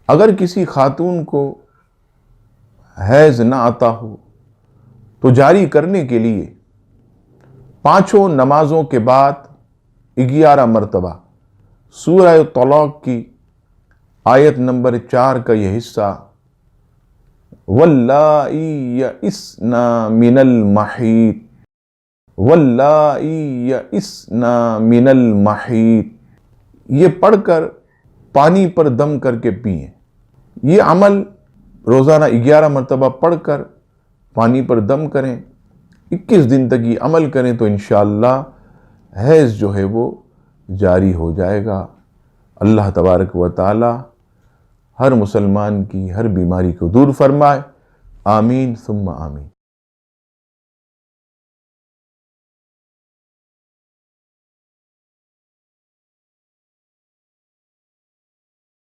اگر کسی خاتون کو حیض نہ آتا ہو تو جاری کرنے کے لیے 5 نمازوں کے بعد 11 مرتبہ سورہ طلاق کی آیت نمبر 4 کا یہ حصہ واللائی یئسن من المحیط، واللائی یئسن من المحیط، یہ پڑھ کر پانی پر دم کر کے پئیں۔ یہ عمل روزانہ 11 مرتبہ پڑھ کر پانی پر دم کریں، 21 دن تک یہ عمل کریں تو انشاءاللہ حیض جو ہے وہ جاری ہو جائے گا۔ اللہ تبارک و تعالی ہر مسلمان کی ہر بیماری کو دور فرمائے، آمین ثم آمین۔